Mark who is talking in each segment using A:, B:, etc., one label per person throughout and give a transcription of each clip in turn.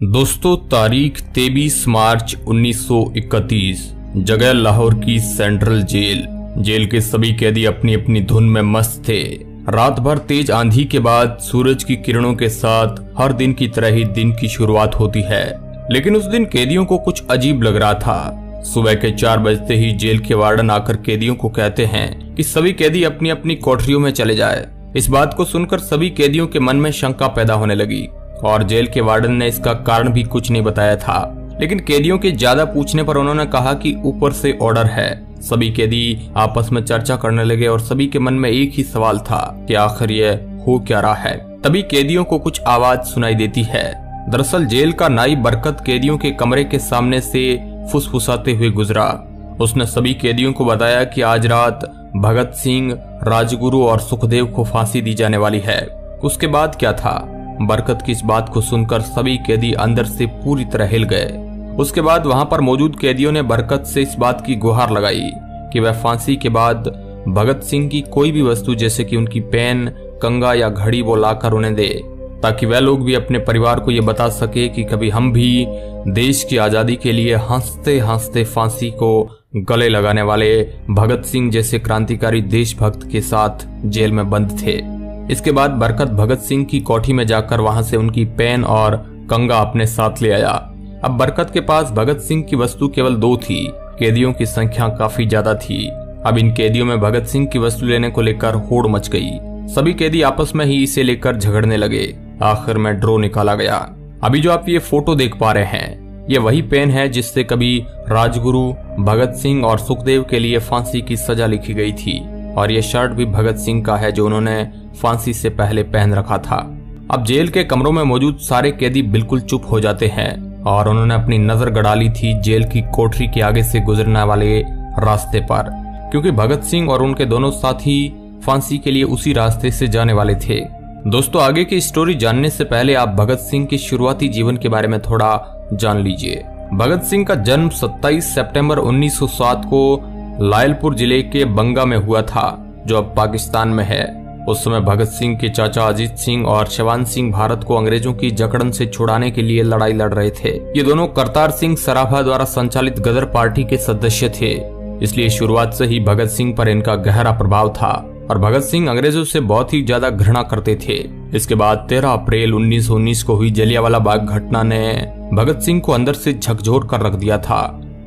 A: दोस्तों, तारीख 23 मार्च 1931, जगह लाहौर की सेंट्रल जेल के सभी कैदी अपनी अपनी धुन में मस्त थे। रात भर तेज आंधी के बाद सूरज की किरणों के साथ हर दिन की तरह ही दिन की शुरुआत होती है, लेकिन उस दिन कैदियों को कुछ अजीब लग रहा था। सुबह के 4 बजते ही जेल के वार्डन आकर कैदियों को कहते हैं कि सभी कैदी अपनी अपनी कोठरियों में चले जाए। इस बात को सुनकर सभी कैदियों के मन में शंका पैदा होने लगी और जेल के वार्डन ने इसका कारण भी कुछ नहीं बताया था, लेकिन कैदियों के ज्यादा पूछने पर उन्होंने कहा कि ऊपर से ऑर्डर है। सभी कैदी आपस में चर्चा करने लगे और सभी के मन में एक ही सवाल था कि आखिर ये हो क्या रहा है। तभी कैदियों को कुछ आवाज सुनाई देती है। दरअसल जेल का नाई बरकत कैदियों के कमरे के सामने से फुसफुसाते हुए गुजरा। उसने सभी कैदियों को बताया कि आज रात भगत सिंह, राजगुरु और सुखदेव को फांसी दी जाने वाली है। उसके बाद क्या था? बरकत की इस बात को सुनकर सभी कैदी अंदर से पूरी तरह हिल गए। उसके बाद वहां पर मौजूद कैदियों ने बरकत से इस बात की गुहार लगाई कि वह फांसी के बाद भगत सिंह की कोई भी वस्तु जैसे कि उनकी पेन, कंगा या घड़ी वो लाकर उन्हें दे, ताकि वह लोग भी अपने परिवार को ये बता सके कि कभी हम भी देश की आजादी के लिए हंसते हंसते फांसी को गले लगाने वाले भगत सिंह जैसे क्रांतिकारी देशभक्त के साथ जेल में बंद थे। इसके बाद बरकत भगत सिंह की कोठी में जाकर वहां से उनकी पेन और कंगा अपने साथ ले आया। अब बरकत के पास भगत सिंह की वस्तु केवल 2 थी। कैदियों की संख्या काफी ज्यादा थी। अब इन कैदियों में भगत सिंह की वस्तु लेने को लेकर होड़ मच गई। सभी कैदी आपस में ही इसे लेकर झगड़ने लगे। आखिर में ड्रॉ निकाला गया। अभी जो आप ये फोटो देख पा रहे हैं, ये वही पेन है जिससे कभी राजगुरु, भगत सिंह और सुखदेव के लिए फांसी की सजा लिखी गई थी, और ये शर्ट भी भगत सिंह का है जो उन्होंने फांसी से पहले पहन रखा था। अब जेल के कमरों में मौजूद सारे कैदी बिल्कुल चुप हो जाते हैं और उन्होंने अपनी नजर गड़ा ली थी जेल की कोठरी के आगे से गुजरने वाले रास्ते पर, क्योंकि भगत सिंह और उनके दोनों साथी फांसी के लिए उसी रास्ते से जाने वाले थे। दोस्तों, आगे की स्टोरी जानने से पहले आप भगत सिंह के शुरुआती जीवन के बारे में थोड़ा जान लीजिए। भगत सिंह का जन्म 27 सितंबर 1907 को लायलपुर जिले के बंगा में हुआ था, जो अब पाकिस्तान में है। उस समय भगत सिंह के चाचा अजीत सिंह और शवान सिंह भारत को अंग्रेजों की जकड़न से छुड़ाने के लिए लड़ाई लड़ रहे थे। ये दोनों करतार सिंह सराभा द्वारा संचालित गदर पार्टी के सदस्य थे, इसलिए शुरुआत से ही भगत सिंह पर इनका गहरा प्रभाव था और भगत सिंह अंग्रेजों से बहुत ही ज्यादा घृणा करते थे। इसके बाद 13 अप्रैल 1919 को हुई जलियांवाला बाग घटना ने भगत सिंह को अंदर से झकझोर कर रख दिया था,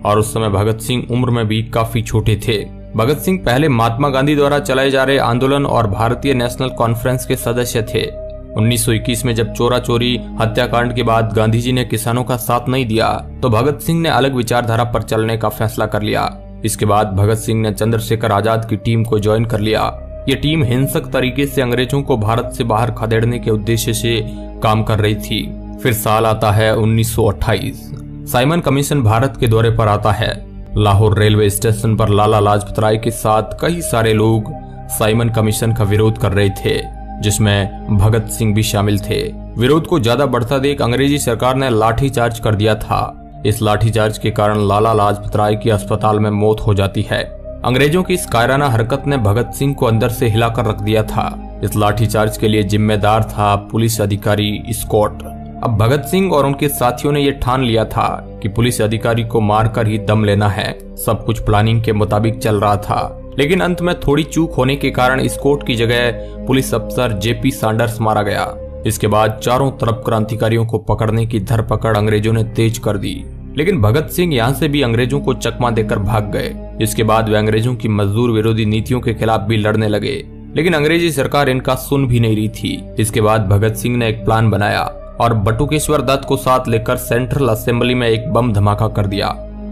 A: और उस समय भगत सिंह उम्र में भी काफी छोटे थे। भगत सिंह पहले महात्मा गांधी द्वारा चलाए जा रहे आंदोलन और भारतीय नेशनल कॉन्फ्रेंस के सदस्य थे। 1921 में जब चोरा चोरी हत्याकांड के बाद गांधी जी ने किसानों का साथ नहीं दिया, तो भगत सिंह ने अलग विचारधारा पर चलने का फैसला कर लिया। इसके बाद भगत सिंह ने चंद्रशेखर आजाद की टीम को ज्वाइन कर लिया। ये टीम हिंसक तरीके से अंग्रेजों को भारत से बाहर खदेड़ने के उद्देश्य से काम कर रही थी। फिर साल आता है 1928। साइमन कमीशन भारत के दौरे पर आता है। लाहौर रेलवे स्टेशन पर लाला लाजपत राय के साथ कई सारे लोग साइमन कमीशन का विरोध कर रहे थे, जिसमें भगत सिंह भी शामिल थे। विरोध को ज्यादा बढ़ता देख अंग्रेजी सरकार ने लाठीचार्ज कर दिया था। इस लाठीचार्ज के कारण लाला लाजपत राय की अस्पताल में मौत हो जाती है। अंग्रेजों की इस कायराना हरकत ने भगत सिंह को अंदर से हिलाकर रख दिया था। इस लाठीचार्ज के लिए जिम्मेदार था पुलिस अधिकारी स्कॉट। अब भगत सिंह और उनके साथियों ने यह ठान लिया था कि पुलिस अधिकारी को मारकर ही दम लेना है। सब कुछ प्लानिंग के मुताबिक चल रहा था, लेकिन अंत में थोड़ी चूक होने के कारण स्कॉट की जगह पुलिस अफसर जेपी सैंडर्स मारा गया। इसके बाद चारों तरफ क्रांतिकारियों को पकड़ने की धरपकड़ अंग्रेजों ने तेज कर दी, लेकिन भगत सिंह यहाँ से भी अंग्रेजों को चकमा देकर भाग गए। इसके बाद वे अंग्रेजों की मजदूर विरोधी नीतियों के खिलाफ भी लड़ने लगे, लेकिन अंग्रेजी सरकार इनका सुन भी नहीं रही थी। इसके बाद भगत सिंह ने एक प्लान बनाया और बटुकेश्वर दत्त को साथ लेकर सेंट्रल असेंबली में एक बम धमाका कर दिया।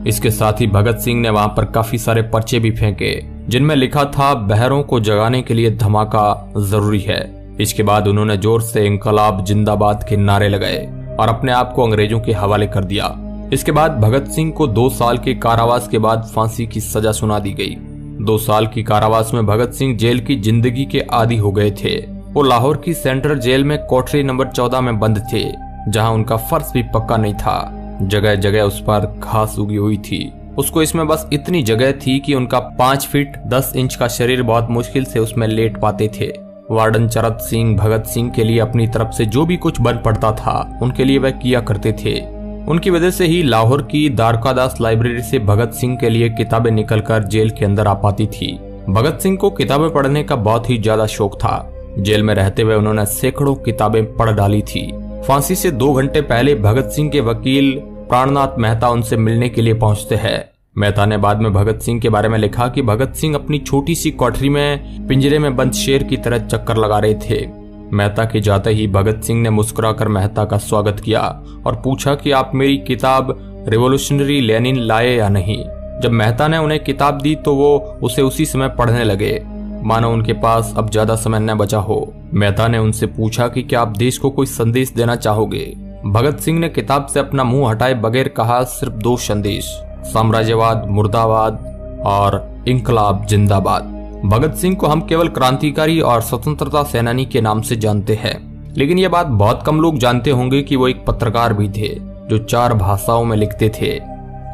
A: इसके साथ ही भगत सिंह ने वहां पर काफी सारे पर्चे भी फेंके, जिनमें लिखा था बहरों को जगाने के लिए धमाका जरूरी है। इसके बाद उन्होंने जोर से इंकलाब जिंदाबाद के नारे लगाए और अपने आप को अंग्रेजों के हवाले कर दिया। इसके बाद भगत सिंह को 2 साल के कारावास के बाद फांसी की सजा सुना दी गई। 2 साल की कारावास में भगत सिंह जेल की जिंदगी के आदी हो गए थे। वो लाहौर की सेंट्रल जेल में कोठरी नंबर 14 में बंद थे, जहां उनका फर्श भी पक्का नहीं था। जगह जगह उस पर घास उगी हुई थी। उसको इसमें बस इतनी जगह थी कि उनका 5 फीट 10 इंच का शरीर बहुत मुश्किल से उसमें लेट पाते थे। वार्डन चरत सिंह भगत सिंह के लिए अपनी तरफ से जो भी कुछ बन पड़ता था उनके लिए वह किया करते थे। उनकी वजह से ही लाहौर की द्वारकादास लाइब्रेरी से भगत सिंह के लिए किताबें निकलकर जेल के अंदर आ पाती थी। भगत सिंह को किताबें पढ़ने का बहुत ही ज्यादा शौक था। जेल में रहते हुए उन्होंने सैकड़ों किताबें पढ़ डाली थी। फांसी से 2 घंटे पहले भगत सिंह के वकील प्राणनाथ मेहता उनसे मिलने के लिए पहुंचते हैं। मेहता ने बाद में भगत सिंह के बारे में लिखा कि भगत सिंह अपनी छोटी सी कोठरी में पिंजरे में बंद शेर की तरह चक्कर लगा रहे थे। मेहता के जाते ही भगत सिंह ने मुस्कुराकर मेहता का स्वागत किया और पूछा कि आप मेरी किताब रिवॉल्यूशनरी लेनिन लाए या नहीं। जब मेहता ने उन्हें किताब दी तो वो उसे उसी समय पढ़ने लगे, मानो उनके पास अब ज्यादा समय न बचा हो। मेहता ने उनसे पूछा कि क्या आप देश को कोई संदेश देना चाहोगे। भगत सिंह ने किताब से अपना मुंह हटाए बगैर कहा सिर्फ 2 संदेश, साम्राज्यवाद मुर्दाबाद और इंकलाब जिंदाबाद। भगत सिंह को हम केवल क्रांतिकारी और स्वतंत्रता सेनानी के नाम से जानते हैं, लेकिन यह बात बहुत कम लोग जानते होंगे कि वो एक पत्रकार भी थे जो 4 भाषाओं में लिखते थे,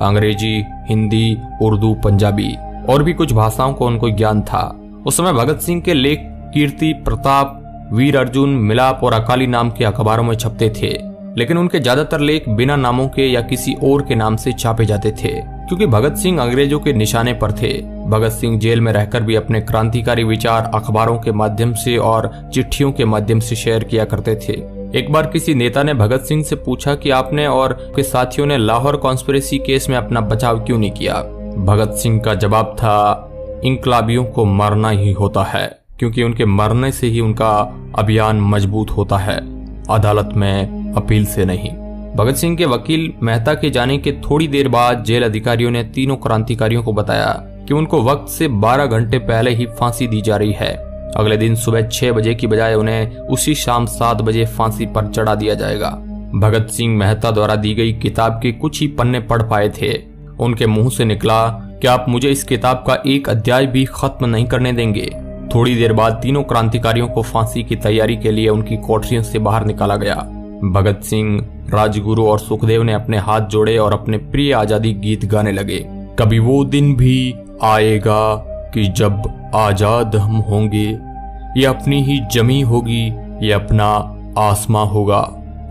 A: अंग्रेजी, हिंदी, उर्दू, पंजाबी और भी कुछ भाषाओं को उनको ज्ञान था। उस समय भगत सिंह के लेख कीर्ति, प्रताप, वीर अर्जुन, मिलाप और अकाली नाम के अखबारों में छपते थे, लेकिन उनके ज्यादातर लेख बिना नामों के या किसी और के नाम से छापे जाते थे, क्योंकि भगत सिंह अंग्रेजों के निशाने पर थे। भगत सिंह जेल में रहकर भी अपने क्रांतिकारी विचार अखबारों के माध्यम से और चिट्ठियों के माध्यम से शेयर किया करते थे। एक बार किसी नेता ने भगत सिंह से पूछा कि आपने और के साथियों ने लाहौर कॉन्स्पिरेसी केस में अपना बचाव क्यों नहीं किया। भगत सिंह का जवाब था, इंकलाबियों को मरना ही होता है, क्योंकि उनके मरने से ही उनका अभियान मजबूत होता है, अदालत में अपील से नहीं। भगत सिंह के वकील मेहता के जाने के थोड़ी देर बाद जेल अधिकारियों ने तीनों क्रांतिकारियों को बताया कि उनको वक्त से 12 घंटे पहले ही फांसी दी जा रही है। अगले दिन सुबह 6 बजे की बजाय उन्हें उसी शाम 7 बजे फांसी पर चढ़ा दिया जाएगा। भगत सिंह मेहता द्वारा दी गई किताब के कुछ ही पन्ने पढ़ पाए थे। उनके मुंह से निकला कि आप मुझे इस किताब का एक अध्याय भी खत्म नहीं करने देंगे। थोड़ी देर बाद तीनों क्रांतिकारियों को फांसी की तैयारी के लिए उनकी कोठरियों से बाहर निकाला गया। भगत सिंह, राजगुरु और सुखदेव ने अपने हाथ जोड़े और अपने प्रिय आजादी गीत गाने लगे। कभी वो दिन भी आएगा कि जब आजाद हम होंगे, ये अपनी ही जमी होगी, ये अपना आसमां होगा।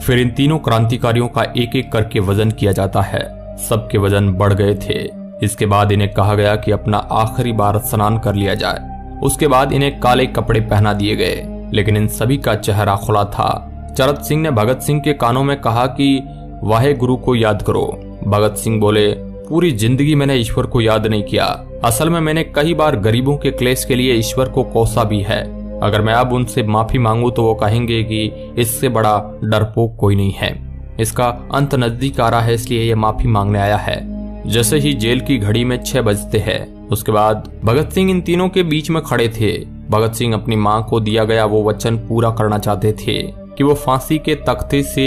A: फिर इन तीनों क्रांतिकारियों का एक एक करके वजन किया जाता है। सबके वजन बढ़ गए थे। इसके बाद इन्हें कहा गया कि अपना आखिरी बार स्नान कर लिया जाए। उसके बाद इन्हें काले कपड़े पहना दिए गए, लेकिन इन सभी का चेहरा खुला था। चरत सिंह ने भगत सिंह के कानों में कहा कि वाहे गुरु को याद करो। भगत सिंह बोले, पूरी जिंदगी मैंने ईश्वर को याद नहीं किया। असल में मैंने कई बार गरीबों के क्लेश के लिए ईश्वर को कोसा भी है। अगर मैं अब उनसे माफी मांगू तो वो कहेंगे कि इससे बड़ा डरपोक कोई नहीं है। इसका अंत नजदीक आ रहा है, इसलिए ये माफी मांगने आया है। जैसे ही जेल की घड़ी में 6 बजते हैं, उसके बाद भगत सिंह इन तीनों के बीच में खड़े थे। भगत सिंह अपनी मां को दिया गया वो वचन पूरा करना चाहते थे कि वो फांसी के तख्ते से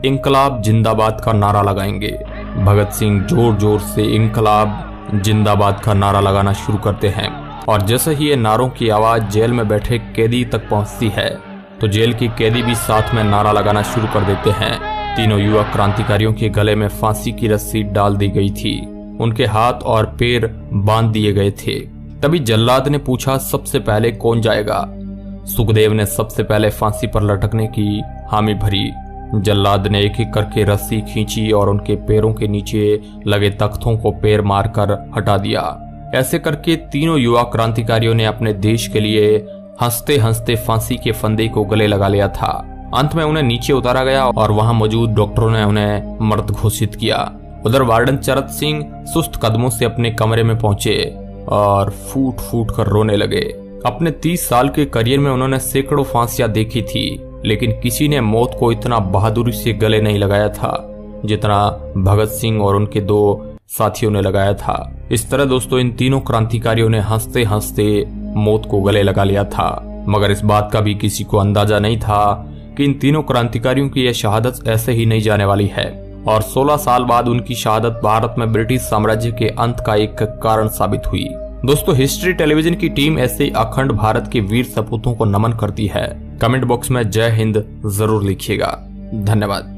A: इंकलाब जिंदाबाद का नारा लगाएंगे। भगत सिंह जोर जोर से इंकलाब जिंदाबाद का नारा लगाना शुरू करते हैं, और जैसे ही ये नारों की आवाज जेल में बैठे कैदी तक पहुंचती है तो जेल के कैदी भी साथ में नारा लगाना शुरू कर देते हैं। तीनों युवा क्रांतिकारियों के गले में फांसी की रस्सी डाल दी गई थी। उनके हाथ और पैर बांध दिए गए थे। तभी जल्लाद ने पूछा, सबसे पहले कौन जाएगा। सुखदेव ने सबसे पहले फांसी पर लटकने की हामी भरी। जल्लाद ने एक एक करके रस्सी खींची और उनके पैरों के नीचे लगे तख्तों को पैर मारकर हटा दिया। ऐसे करके तीनों युवा क्रांतिकारियों ने अपने देश के लिए हंसते हंसते फांसी के फंदे को गले लगा लिया था। अंत में उन्हें नीचे उतारा गया और वहां मौजूद डॉक्टरों ने उन्हें मृत घोषित किया। उधर वार्डन चरत सिंह सुस्त कदमों से अपने कमरे में पहुंचे और फूट फूट कर रोने लगे। अपने 30 साल के करियर में उन्होंने सैकड़ों फांसियां देखी थी, लेकिन किसी ने मौत को इतना बहादुरी से गले नहीं लगाया था जितना भगत सिंह और उनके 2 साथियों ने लगाया था। इस तरह दोस्तों इन तीनों क्रांतिकारियों ने हंसते हंसते मौत को गले लगा लिया था। मगर इस बात का भी किसी को अंदाजा नहीं था कि इन तीनों क्रांतिकारियों की यह शहादत ऐसे ही नहीं जाने वाली है, और 16 साल बाद उनकी शहादत भारत में ब्रिटिश साम्राज्य के अंत का एक कारण साबित हुई। दोस्तों हिस्ट्री टेलीविजन की टीम ऐसे अखंड भारत के वीर सपूतों को नमन करती है। कमेंट बॉक्स में जय हिंद जरूर लिखिएगा। धन्यवाद।